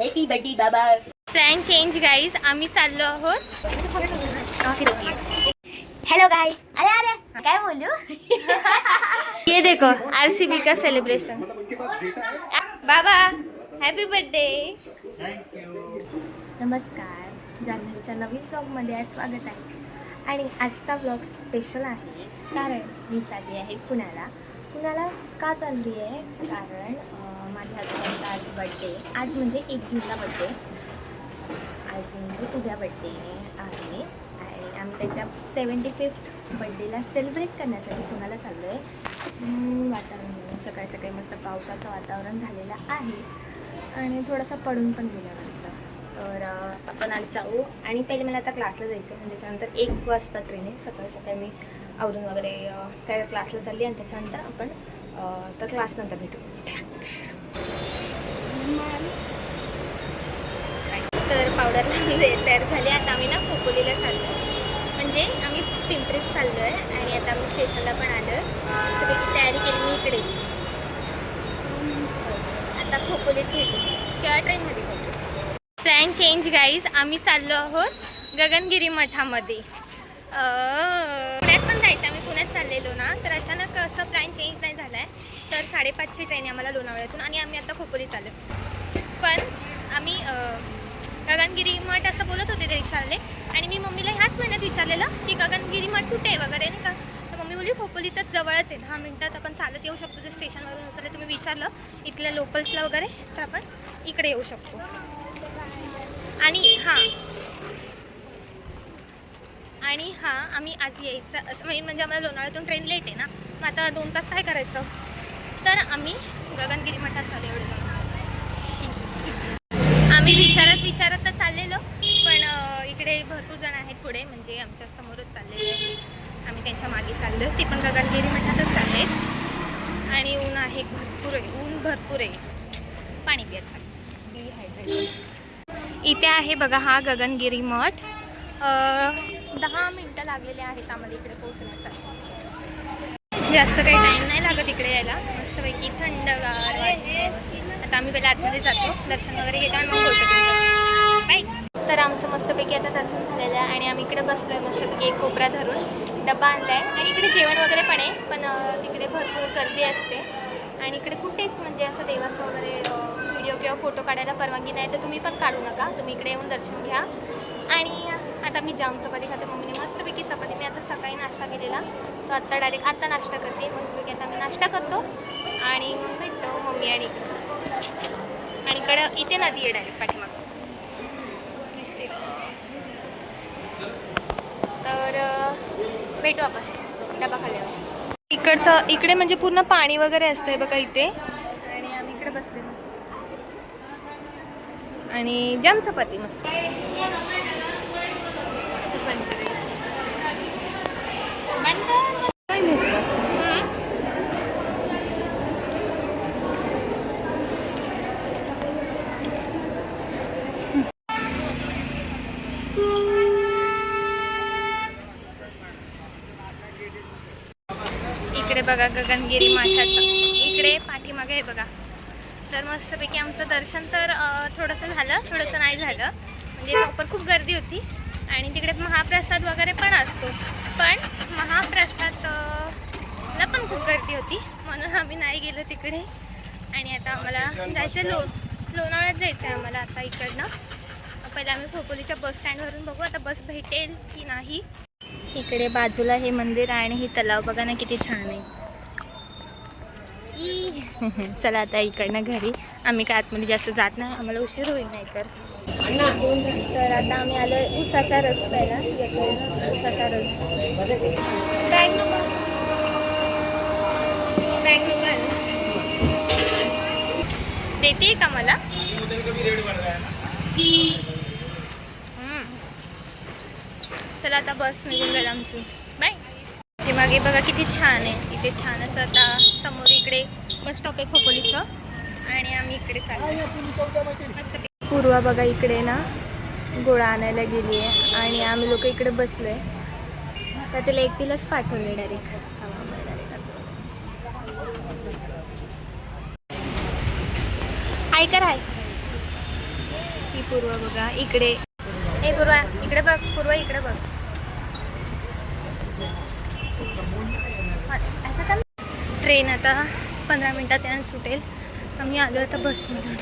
Happy birthday बाबा। Plan change guys, आम्ही चाललो आहोत। Hello guys. अरे अरे काय बोलू? ये देखो आरसीबी का सेलिब्रेशन। बाबा हॅपी बर्थडे। नमस्कार, जान्हवीच्या नवीन ब्लॉगमध्ये आज स्वागत आहे। आणि आजचा ब्लॉग स्पेशल आहे कारण मी चालली आहे पुण्याला। पुण्याला का चालली आहे? कारण माझ्या आजोबांचा आज बड्डे, आज म्हणजे 1 जूनला बड्डे, आज म्हणजे उद्या बड्डे आहे आणि आम्ही त्याच्या 75th बड्डेला सेलिब्रेट करण्यासाठी पुण्याला चाललो आहे। वातावरण सकाळी सकाळी मस्त पावसाचं वातावरण झालेलं आहे आणि थोडासा पडून पण गेला वाटतं। तर आपण आज जाऊ आणि पहिले मला आता क्लासला जायचं आहे, त्याच्यानंतर 1 वाजता ट्रेन आहे। सकाळी सकाळी मी आवरून वगैरे त्या क्लासला चालली आणि त्याच्यानंतर आपण तर क्लासनंतर भेटू। तर पावडर तयार झाली। आता आम्ही ना खोपोलीला चाललो, म्हणजे आम्ही पिंपरीत चाललो आहे आणि आता आम्ही स्टेशनला पण आलो आहे। मस्तपैकी तयारी केली मी इकडेच। आता खोपोलीत भेटू किंवा ट्रेनमध्ये भेटू। प्लॅन चेंज गाईज, आम्ही चाललो आहोत गगनगिरी मठामध्ये। पुण्यात पण जायचं, आम्ही पुण्यात चाललेलो ना, तर अचानक असं प्लॅन चेंज नाही झाला आहे। तर 5:30ची ट्रेन आहे आम्हाला लोणावळ्यातून आणि आम्ही आता खोपोलीत आलो। पण आम्ही गगनगिरी मठ असं बोलत होते ते रिक्षावाले आणि मी मम्मीला ह्याच महिन्यात विचारलेलं की गगनगिरी मठ कुठे आहे वगैरे नाही का। तर मम्मी बोलली खोपोलीतच जवळच आहे, 10 मिनिटात आपण चालत येऊ शकतो। जर स्टेशनवरून उतरले तुम्ही विचारलं इथल्या लोकल्सला वगैरे तर आपण इकडे येऊ शकतो। आणि हां आम्ही आज यायचं असं म्हणजे आम्हाला लोणावळ्यातून ट्रेन लेट आहे ना, मग आता 2 तास काय करायचं, तर आम्ही गगनगिरी मठात चालू एवढे आम्ही विचारत तर चाललेलो, पण इकडे भरपूर जण आहेत पुढे, म्हणजे आमच्या समोरच चाललेले आहेत। आम्ही त्यांच्या मागे चाललो, ते पण गगनगिरी मठातच चालले आहेत। आणि ऊन आहे भरपूर आहे, ऊन भरपूर आहे। पाणी पित डिहायड्रेट। इथे आहे बघा हा गगनगिरी मठ। 10 मिनटं लागलेले आहेत आम्हाला इकडे पोहोचण्यासाठी। जास्त काही टाईम नाही लागत इकडे यायला। मस्तपैकी थंडगार वाटतं। आता आम्ही पहिला आतमध्ये जातो, दर्शन वगैरे घेतो आणि मग बोलतो बाय। तर आमचं मस्तपैकी आता दर्शन झालेलं आहे आणि आम्ही इकडे बसलो आहे मस्तपैकी एक कोपरा धरून। डबा आणला आहे आणि इकडे जेवण वगैरे पण आहे, पण तिकडे भरपूर गर्दी असते आणि इकडे कुठेच म्हणजे असं देवाचं वगैरे व्हिडिओ किंवा फोटो काढायला परवानगी नाही, तर तुम्ही पण काढू नका। तुम्ही इकडे येऊन दर्शन घ्या। आणि आता मी जाम चपाती खाते, मम्मीने मस्तपैकी चपाती, मी आता सकाळी नाश्ता केलेला, तो आत्ता डायरेक्ट आता नाश्ता करते मस्तपैकी। आता मी नाश्ता करतो आणि मग भेटतो मम्मी आणि इकडं इथे नदी आहे डायरेक्ट पाठीमागं दिसते। तर भेटू आपण डबा खाल्ल्यावर। इकडे म्हणजे पूर्ण पाणी वगैरे असतंय बघा इथे, आणि आम्ही इकडे बसले मस्त आणि जाम चपाती मस्त। इकडे बघा गगनगिरी मठाचं, इकडे पाठीमागे आहे बघा। तर मस्तपैकी आमचं दर्शन तर थोडंसं झालं, थोडंसं नाही झालं, म्हणजे प्रॉपर खूप गर्दी होती। आणि तिकडे महाप्रसाद वगैरे पण असतो, पण महाप्रसादला पण खूप गर्दी होती, म्हणून आम्ही नाही गेलो तिकडे। आणि आता आम्हाला जायचं लोणावळ्यात जायचं आहे आम्हाला आता इकडनं। पहिले आम्ही खोपोलीच्या बस स्टँडवरून बघू आता बस भेटेल की नाही। इकडे बाजूला हे मंदिर आहे आणि हे तलाव बघा ना किती छान आहे। चला आता इकडनं घरी, आम्ही काय आतमध्ये जास्त जात नाही, आम्हाला उशीर होईल नाही तर। तर आता आम्ही आलो उसाचा रस प्यायला, उसाचा रस। बॅग नको देते का मला? चला आता बस निघून जाईल आमची, बाय। हे मागे बघा किती छान आहे, इथे छान असं आता समोर इकडे बस स्टॉप आहे खोपोलीचं आणि आम्ही इकडे चाललो मस्त। पूर्वा बघा इकडे ना गोळा आणायला गेली आहे आणि आम्ही लोक इकडे बसलो आहे, तर तिला एकटीलाच पाठवले डायरेक्ट असं। हाय कर हाय। पूर्वा बघा इकडे. ए पूर्वा इकडे बघ, पूर्वा इकडे बघ. असं का? ट्रेन आता 15 मिनिटात यानं सुटेल. आम्ही आलो आता बसमधून.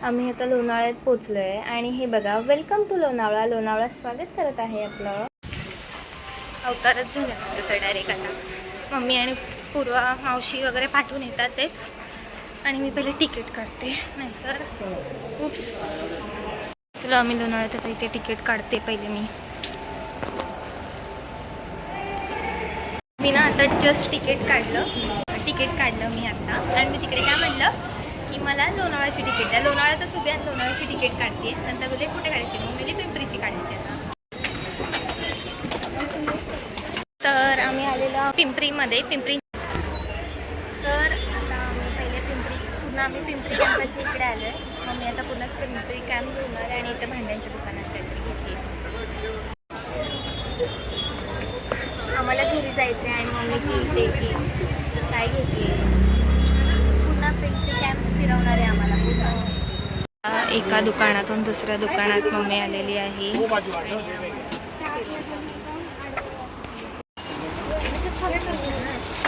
आम्ही आता लोणावळ्यात पोचलो आहे आणि हे बघा, वेलकम टू लोणावळा. लोणावळा स्वागत करत आहे आपलं. अवतारच झालं नव्हतं तर डायरेक्ट आता मम्मी आणि पूर्वा मावशी वगैरे पाठवून येतात ते, आणि मी पहिले तिकीट काढते, नाहीतर उप्स. चलो आम्ही लोणावळ्यात आता इथे तिकीट काढते पहिले मी ना आता जस्ट तिकीट काढलं मी आता. आणि मी तिकडे काय म्हणलं की मला लोणावळ्याची तिकीट द्या. लोणावळ्यातच उभी आणि लोणावळ्याची तिकीट काढते. नंतर बोलले कुठे काढायची, मग म्हणजे पिंपरीची काढायची आता. तर आम्ही आलेलो पिंपरीमध्ये. तर आता आम्ही पहिले आम्ही पिंपरी कॅम्पाच्या इकडे आलो आहे. मग मी आता पुन्हा पिंपरी कॅम्प होणार आहे आणि इथं भांड्यांच्या दुकानात काहीतरी घेते. आम्हाला घरी जायचं आहे आणि मम्मीची इथे की काय घेते, पुन्हा पिंपरी कॅम्प फिरवणार आहे आम्हाला पुन्हा. एका दुकानातून दुसऱ्या दुकानात मम्मी आलेली आहे.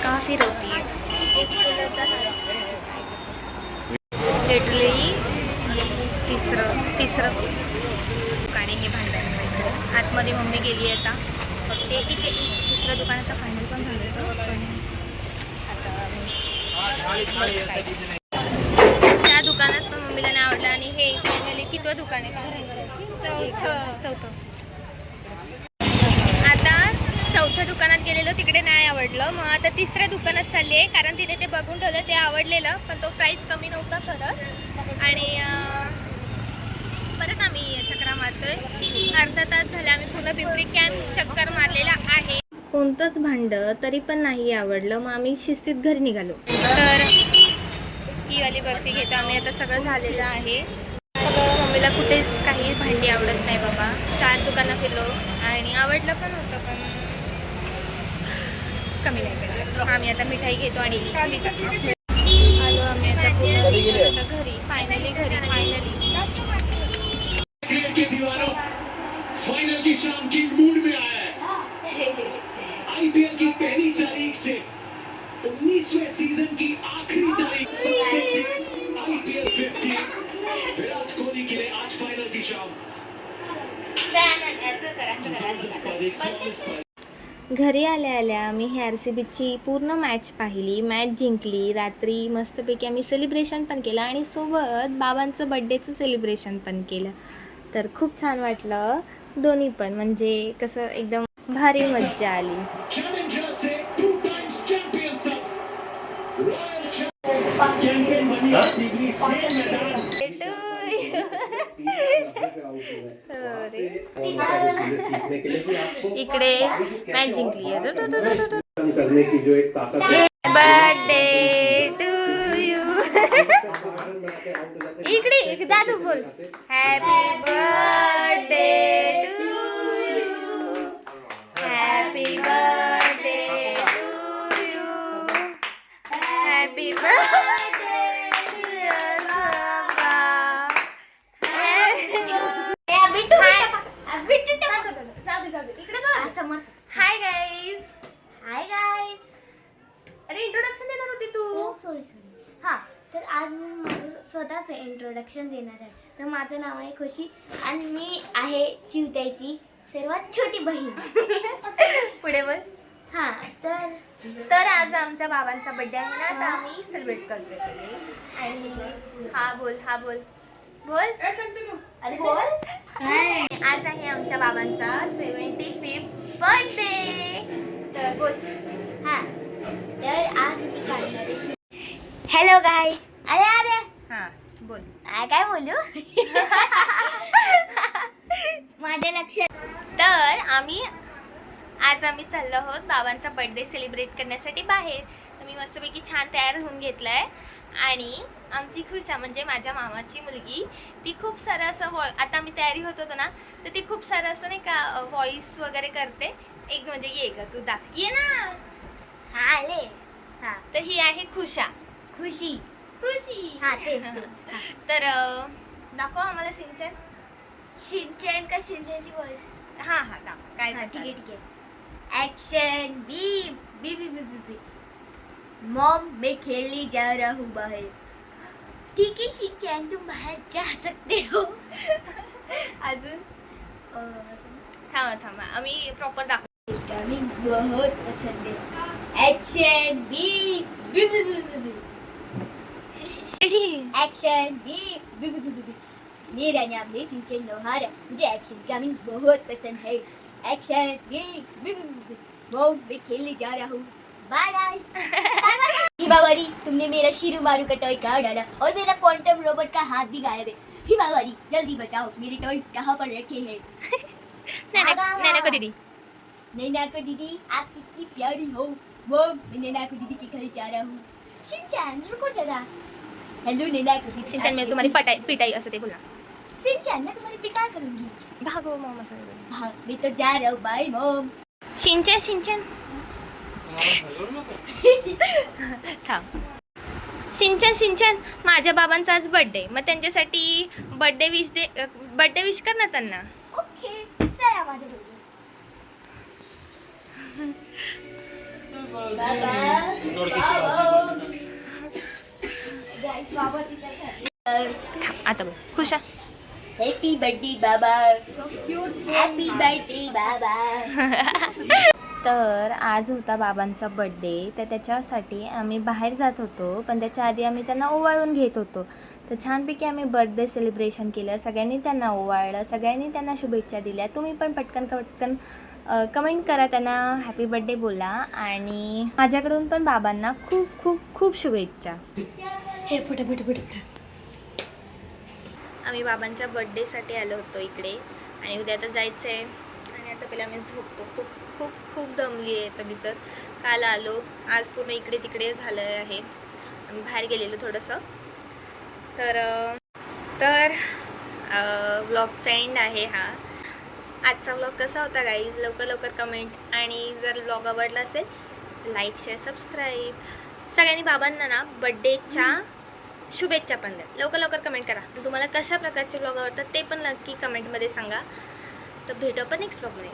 का फिरवती आहे लिटरली. तिसरं दुकान आहे हे भांड्यांचं. इकडे आतमध्ये मम्मी गेली आता. फक्त इथे दुसऱ्या दुकानाचा फायनल पण झालं पण आता त्या दुकानात पण मम्मीला नाही आवडलं. आणि हे फायनली कितवं दुकान आहे? चौथं. आता चौथ्या दुकानात गेलेलो, तिकडे नाही आवडलं. मग आता तिसऱ्या दुकानात चालली आहे, कारण तिने ते बघून ठेवलं, ते आवडलेलं पण तो प्राईस कमी नव्हता खरं. आणि परत आम्ही चक्रा मारतोय. अर्धा तास झाले आम्ही पुन्हा पिंपरी कॅम्प चक्कर मारलेला आहे. कोणतंच भांडं तरी पण नाही आवडलं. मग आम्ही शिस्तीत घरी निघालो. तर ही वाली बर्फी घेतो आम्ही. आता सगळं झालेलं आहे. सगळं मम्मीला कुठेच काही भांडी आवडत नाही बाबा. 4 दुकानं फिरलो आणि आवडलं पण होतं पण कमी नाही केलं. आम्ही आता मिठाई घेतो आणि खाली जातो. आलो आम्ही आता घरी. फायनली फाइनल की शाम किंग मूड में आया है. आईपीएल की पहली तारीख से 19वें सीजन की आखिरी तारीख, सबसे तेज आईपीएल 50 विराट कोहली के लिए आज फाइनल की शाम. घरी आल्या आम्ही ही RCBची पूर्ण मॅच पाहिली. मॅच जिंकली. रात्री मस्तपैकी आम्ही सेलिब्रेशन पण केलं आणि सोबत बाबांचं बड्डेचं सेलिब्रेशन पण केलं. तर खूप छान वाटलं दोन्ही पण. म्हणजे कसं एकदम भारी मज्जा आली. चॅलेंजर से 2 टाइम्स चॅम्पियन तक. चॅम्पियन बनी आरसीबी से मैदान. इकडे मॅच जिंकली आहे. करने की जो एक ताकत है. Birthday to you. इकडे दादू बोल. Happy birthday to you. Happy birthday to you. Happy birthday dear बाबा. Hi guys. अरे इंट्रोडक्शन देणार होती तू. सॉरी. हां, तर आज मी माझं स्वतःचं इंट्रोडक्शन देणार आहे. तर माझं नाव आहे खुशी आणि मी आहे चिवत्याची सर्वात छोटी बहीण. पुढे बोल. हां, तर आज आमच्या बाबांचा बर्थडे आहे ना, तर आम्ही सेलिब्रेट करतोय पहिले. आणि हा बोल अरे बोल. आज आहे आमच्या बाबांचा 75th बर्थडे. तर बोल. हां, तर आज मी काढणार आहे. हॅलो गाईस. अरे हां बोल. काय बोलू. माझ्या लक्षात. तर आज आम्ही चाललो आहोत बाबांचा बर्थडे सेलिब्रेट करण्यासाठी बाहेर. तर मी मस्तपैकी छान तयार होऊन घेतलं आहे. आणि आमची खुशा म्हणजे माझ्या मामाची मुलगी, ती खूप सारं असं आता आम्ही तयारी होत होतो ना, तर ती खूप सारं असं नाही का व्हॉइस वगैरे करते. एक म्हणजे ये ग तू ये ना. हां आले. हां, तर ही आहे खुशी. खुशी. हा तेच तेच हा. तर दाखव आम्हाला सिंचन. शिनचॅन का शिनचॅनची वॉइस? हा हा दाखव काय हा ठीक चालेल. आहे ठीक आहे. एक्शन बी बी बी बी बी बी. मॉम मैं खेलने जा रहा हूँ बाहर. ठीक है शिनचैन तुम बाहर जा सकते हो. अजून असं थांबा आम्ही प्रॉपर दाखव. गाणी बहुत पसंद है. एक्शन बी बी बी बी बी बी. एक्शन बी बी बी बी बी बी. मेरा नाम है सिंचन लोहारा. मुझे एक्शन गानी बहुत पसंद है. एक्शन बी बी बी बी बी. मॉम मैं खेलने जा रहा हूँ. Bye guys. हिमावरी तुमने मेरा शिरू मारू का टॉय कहाँ डाला और मेरा क्वांटम रोबोट का हाथ भी गायब है. हिमावरी जल्दी बताओ मेरे टॉयज कहाँ पर रखे हैं. नैना को दीदी. नैना को दीदी आप कितनी प्यारी हो. मॉम मैं नैना को दीदी के घर जा रहा हूँ. शिनचैन रुको जरा. हेलो नैना को दीदी. सिंचन मी तुम्हारी पिटाई असं ते बोला. शिनचैन मैं तुम्हारी पिटाई करूंगी. भागो मॉम असं बोला. हाँ मैं तो जा रहा हूँ. Bye mom. सिंचन थांब. सिंचन माझ्या बाबांचा आज बर्थडे. मग त्यांच्यासाठी बर्थडे विश कर ना त्यांना. ओके चला माझ्या बरोबर. बाबा थांब आता बोल. खुशा. हॅपी बर्थडे बाबा. हॅपी बर्थडे बाबा. तर आज होता बाबांचा बड्डे. तर त्याच्यासाठी आम्ही बाहेर जात होतो, पण त्याच्या आधी आम्ही त्यांना ओवाळून घेत होतो. तर छानपैकी आम्ही बर्थडे सेलिब्रेशन केलं. सगळ्यांनी त्यांना ओवाळलं, सगळ्यांनी त्यांना शुभेच्छा दिल्या. तुम्ही पण पटकन कमेंट करा, त्यांना हॅपी बर्थडे बोला. आणि माझ्याकडून पण बाबांना खूप खूप खूप शुभेच्छा. हे फुट. आम्ही बाबांच्या बड्डेसाठी आलो होतो इकडे आणि उद्या आता जायचं आहे. आणि आता पहिला आम्ही झोपतो. खूप खूप खूप दमली आहे तरी. तर काल आलो, आज पूर्ण इकडे तिकडे झालं आहे. आम्ही बाहेर गेलेलो थोडंसं. तर व्लॉगचा एंड आहे हा. आजचा व्लॉग कसा होता गाईज लवकर कमेंट. आणि जर व्लॉग आवडला असेल लाईक शेअर सबस्क्राईब. सगळ्यांनी बाबांना ना बड्डेच्या शुभेच्छा पण द्या. लवकर कमेंट करा. तुम्हाला कशा प्रकारचे व्लॉग आवडतात ते पण नक्की कमेंटमध्ये सांगा. तर भेटू आपण नेक्स्ट व्लॉगमध्ये.